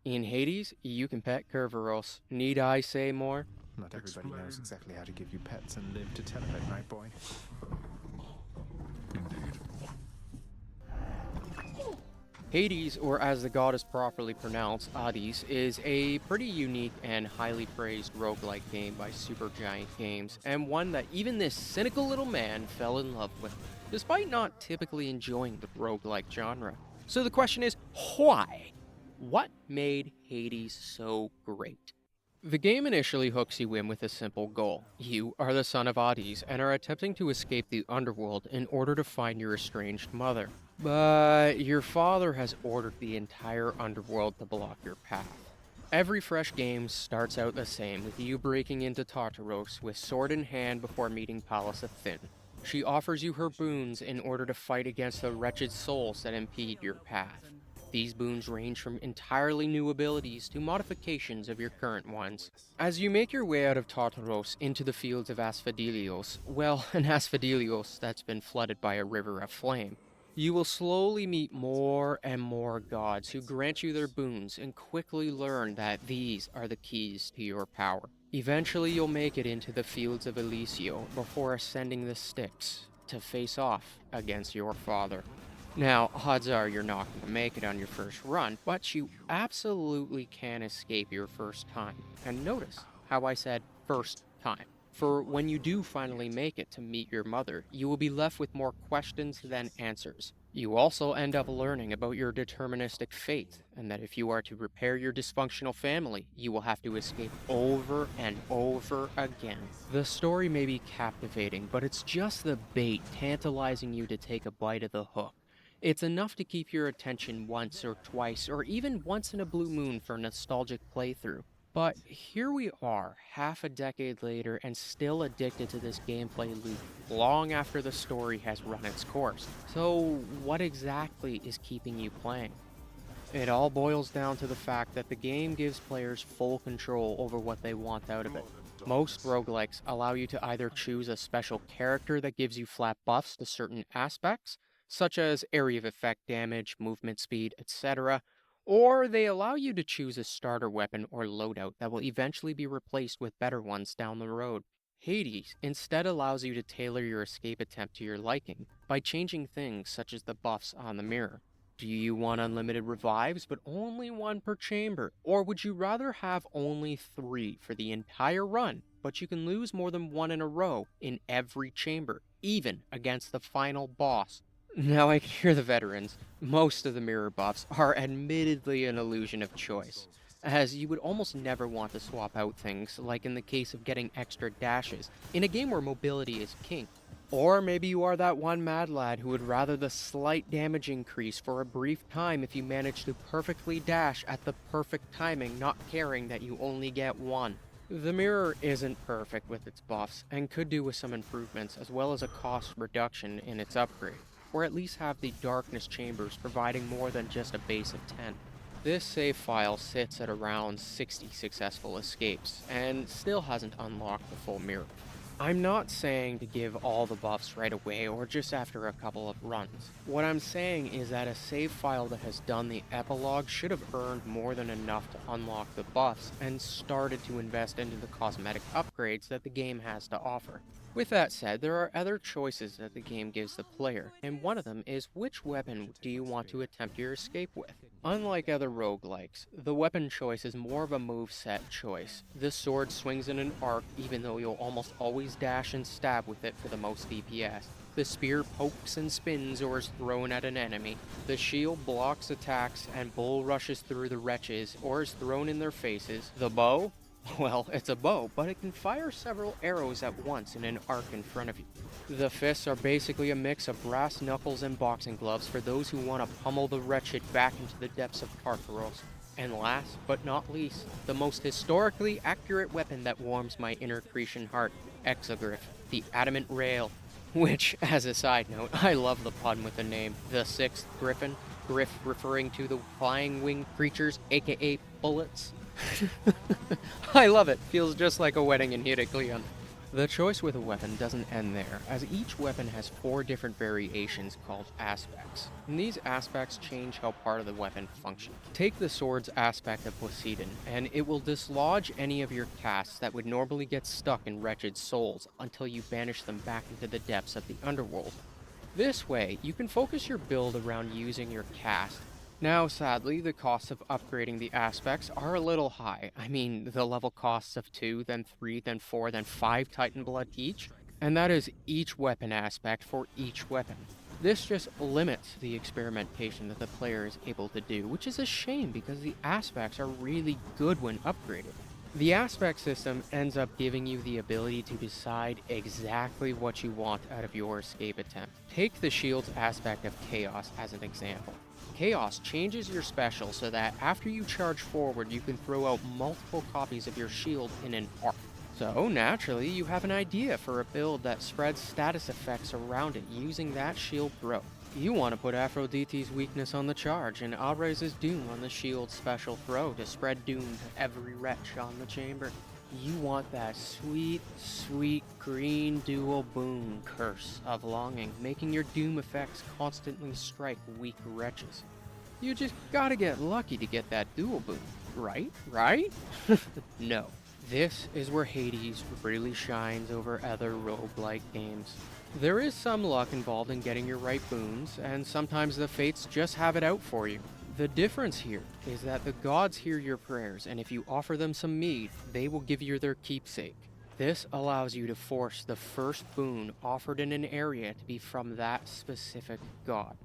In Hades, you can pet Kerberos. Need I say more? Not everybody knows exactly how to give you pets and live to tell of it, right, boy? Hades, or as the god is properly pronounced, Hades, is a pretty unique and highly praised roguelike game by Supergiant Games, and one that even this cynical little man fell in love with, despite not typically enjoying the roguelike genre. So the question is, why? What made Hades so great? The game initially hooks you in with a simple goal. You are the son of Hades and are attempting to escape the underworld in order to find your estranged mother. But your father has ordered the entire underworld to block your path. Every fresh game starts out the same, with you breaking into Tartaros with sword in hand before meeting Pallas Athene. She offers you her boons in order to fight against the wretched souls that impede your path. These boons range from entirely new abilities to modifications of your current ones. As you make your way out of Tartaros into the fields of Asphodelios, well, an Asphodelios that's been flooded by a river of flame, you will slowly meet more and more gods who grant you their boons and quickly learn that these are the keys to your power. Eventually, you'll make it into the fields of Elysium before ascending the Styx to face off against your father. Now, odds are you're not going to make it on your first run, but you absolutely can escape your first time. And notice how I said first time. For when you do finally make it to meet your mother, you will be left with more questions than answers. You also end up learning about your deterministic fate, and that if you are to repair your dysfunctional family, you will have to escape over and over again. The story may be captivating, but it's just the bait tantalizing you to take a bite of the hook. It's enough to keep your attention once or twice, or even once in a blue moon for a nostalgic playthrough. But here we are, half a decade later, and still addicted to this gameplay loop, long after the story has run its course. So, what exactly is keeping you playing? It all boils down to the fact that the game gives players full control over what they want out of it. Most roguelikes allow you to either choose a special character that gives you flat buffs to certain aspects, such as area of effect damage, movement speed, etc., or they allow you to choose a starter weapon or loadout that will eventually be replaced with better ones down the road. Hades instead allows you to tailor your escape attempt to your liking by changing things such as the buffs on the mirror. Do you want unlimited revives, but only one per chamber? Or would you rather have only three for the entire run, but you can lose more than one in a row in every chamber, even against the final boss? Now I can hear the veterans. Most of the mirror buffs are admittedly an illusion of choice, as you would almost never want to swap out things, like in the case of getting extra dashes, in a game where mobility is king. Or maybe you are that one mad lad who would rather the slight damage increase for a brief time if you manage to perfectly dash at the perfect timing, not caring that you only get one. The mirror isn't perfect with its buffs, and could do with some improvements as well as a cost reduction in its upgrade, or at least have the darkness chambers providing more than just a base of 10. This save file sits at around 60 successful escapes, and still hasn't unlocked the full mirror. I'm not saying to give all the buffs right away or just after a couple of runs. What I'm saying is that a save file that has done the epilogue should have earned more than enough to unlock the buffs and started to invest into the cosmetic upgrades that the game has to offer. With that said, there are other choices that the game gives the player, and one of them is which weapon do you want to attempt your escape with. Unlike other roguelikes, the weapon choice is more of a moveset choice. The sword swings in an arc even though you'll almost always dash and stab with it for the most DPS. The spear pokes and spins or is thrown at an enemy. The shield blocks attacks and bull rushes through the wretches or is thrown in their faces. The bow? Well, it's a bow, but it can fire several arrows at once in an arc in front of you. The fists are basically a mix of brass knuckles and boxing gloves for those who want to pummel the wretched back into the depths of Tartaros. And last but not least, the most historically accurate weapon that warms my inner Cretan heart, Exogryph, the adamant rail. Which, as a side note, I love the pun with the name, the sixth griffin, griff referring to the flying winged creatures, aka bullets. I love it. Feels just like a wedding in Haelian. The choice with a weapon doesn't end there, as each weapon has 4 different variations called aspects, and these aspects change how part of the weapon functions. Take the sword's aspect of Poseidon, and it will dislodge any of your casts that would normally get stuck in wretched souls until you banish them back into the depths of the underworld. This way, you can focus your build around using your cast. Now, sadly, the costs of upgrading the aspects are a little high. I mean, the level costs of 2, then 3, then 4, then 5 Titan Blood each, and that is each weapon aspect for each weapon. This just limits the experimentation that the player is able to do, which is a shame because the aspects are really good when upgraded. The aspect system ends up giving you the ability to decide exactly what you want out of your escape attempt. Take the shield's aspect of Chaos as an example. Chaos changes your special so that after you charge forward, you can throw out multiple copies of your shield in an arc. So, naturally, you have an idea for a build that spreads status effects around it using that shield throw. You want to put Aphrodite's weakness on the charge and Ares' doom on the shield's special throw to spread doom to every wretch on the chamber. You want that sweet, sweet green dual boon curse of longing, making your doom effects constantly strike weak wretches. You just gotta get lucky to get that dual boon, right? No. This is where Hades really shines over other roguelike games. There is some luck involved in getting your right boons, and sometimes the fates just have it out for you. The difference here is that the gods hear your prayers, and if you offer them some mead, they will give you their keepsake. This allows you to force the first boon offered in an area to be from that specific god.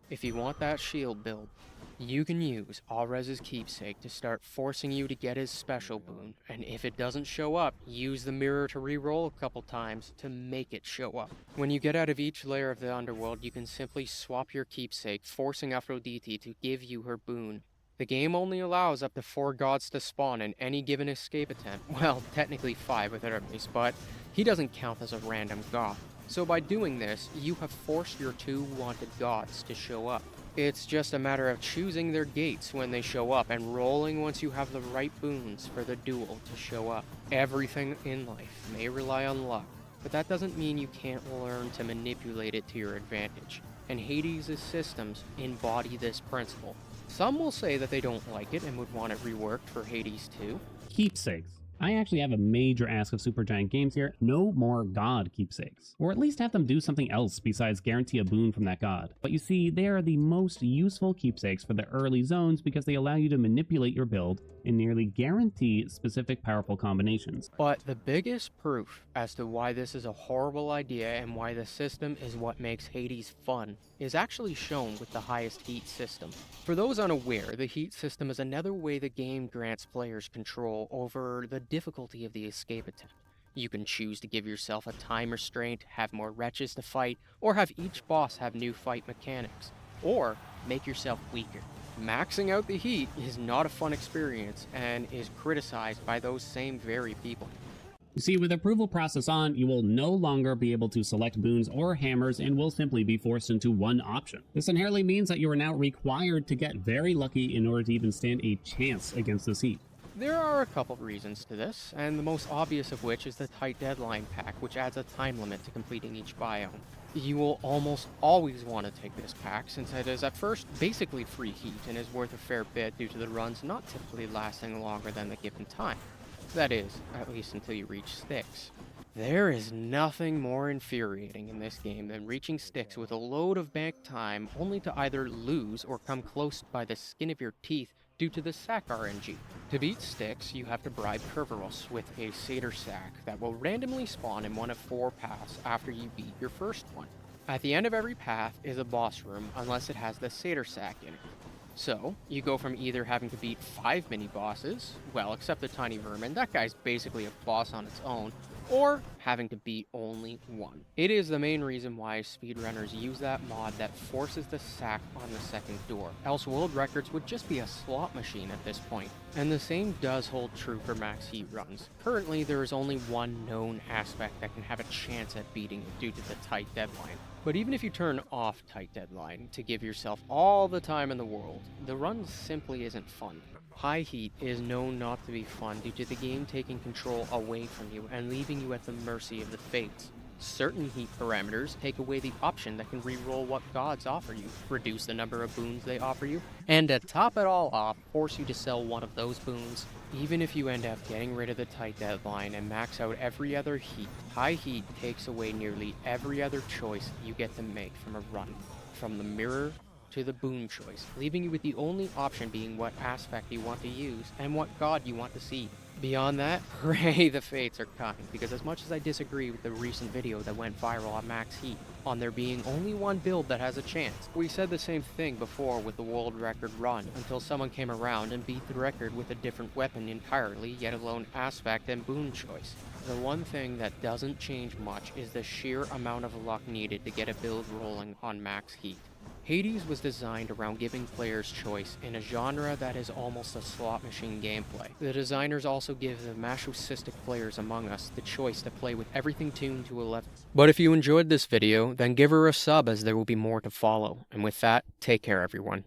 If you want that shield build, you can use Ares' keepsake to start forcing you to get his special boon, and if it doesn't show up, use the mirror to re-roll a couple times to make it show up. When you get out of each layer of the underworld, you can simply swap your keepsake, forcing Aphrodite to give you her boon. The game only allows up to 4 gods to spawn in any given escape attempt. Well, technically 5 with Hermes, but he doesn't count as a random god. So by doing this, you have forced your 2 wanted gods to show up. It's just a matter of choosing their gates when they show up and rolling once you have the right boons for the duel to show up. Everything in life may rely on luck, but that doesn't mean you can't learn to manipulate it to your advantage, and Hades' systems embody this principle. Some will say that they don't like it and would want it reworked for Hades 2. Keepsakes. I actually have a major ask of Supergiant Games here. No more god keepsakes. Or at least have them do something else besides guarantee a boon from that god. But you see, they are the most useful keepsakes for the early zones because they allow you to manipulate your build and nearly guarantee specific powerful combinations. But the biggest proof as to why this is a horrible idea and why the system is what makes Hades fun is actually shown with the highest heat system. For those unaware, the heat system is another way the game grants players control over the difficulty of the escape attempt. You can choose to give yourself a time restraint, have more wretches to fight, or have each boss have new fight mechanics, or make yourself weaker. Maxing out the heat is not a fun experience and is criticized by those same very people. You see, with the approval process on, you will no longer be able to select boons or hammers and will simply be forced into one option. This inherently means that you are now required to get very lucky in order to even stand a chance against this heat. There are a couple reasons to this, and the most obvious of which is the tight deadline pack, which adds a time limit to completing each biome. You will almost always want to take this pack since it is at first basically free heat and is worth a fair bit due to the runs not typically lasting longer than the given time. That is, at least until you reach Styx. There is nothing more infuriating in this game than reaching Styx with a load of banked time only to either lose or come close by the skin of your teeth due to the sack RNG. To beat Styx, you have to bribe Kerberos with a satyr sack that will randomly spawn in one of 4 paths after you beat your first one. At the end of every path is a boss room unless it has the satyr sack in it. So, you go from either having to beat 5 mini-bosses, well, except the tiny vermin, that guy's basically a boss on its own, or having to beat only 1. It is the main reason why speedrunners use that mod that forces the sack on the second door, else world records would just be a slot machine at this point. And the same does hold true for max heat runs. Currently, there is only one known aspect that can have a chance at beating it due to the tight deadline. But even if you turn off tight deadline to give yourself all the time in the world, the run simply isn't fun. High heat is known not to be fun due to the game taking control away from you and leaving you at the mercy of the fates. Certain heat parameters take away the option that can reroll what gods offer you, reduce the number of boons they offer you, and to top it all off, force you to sell one of those boons. Even if you end up getting rid of the tight deadline and max out every other heat, high heat takes away nearly every other choice you get to make from a run, from the mirror to the boon choice, leaving you with the only option being what aspect you want to use and what god you want to see. Beyond that, pray the fates are kind, because as much as I disagree with the recent video that went viral on Max Heat, on there being only one build that has a chance, we said the same thing before with the world record run, until someone came around and beat the record with a different weapon entirely, yet alone aspect and boon choice. The one thing that doesn't change much is the sheer amount of luck needed to get a build rolling on Max Heat. Hades was designed around giving players choice in a genre that is almost a slot machine gameplay. The designers also give the masochistic players among us the choice to play with everything tuned to 11. But if you enjoyed this video, then give her a sub as there will be more to follow. And with that, take care everyone.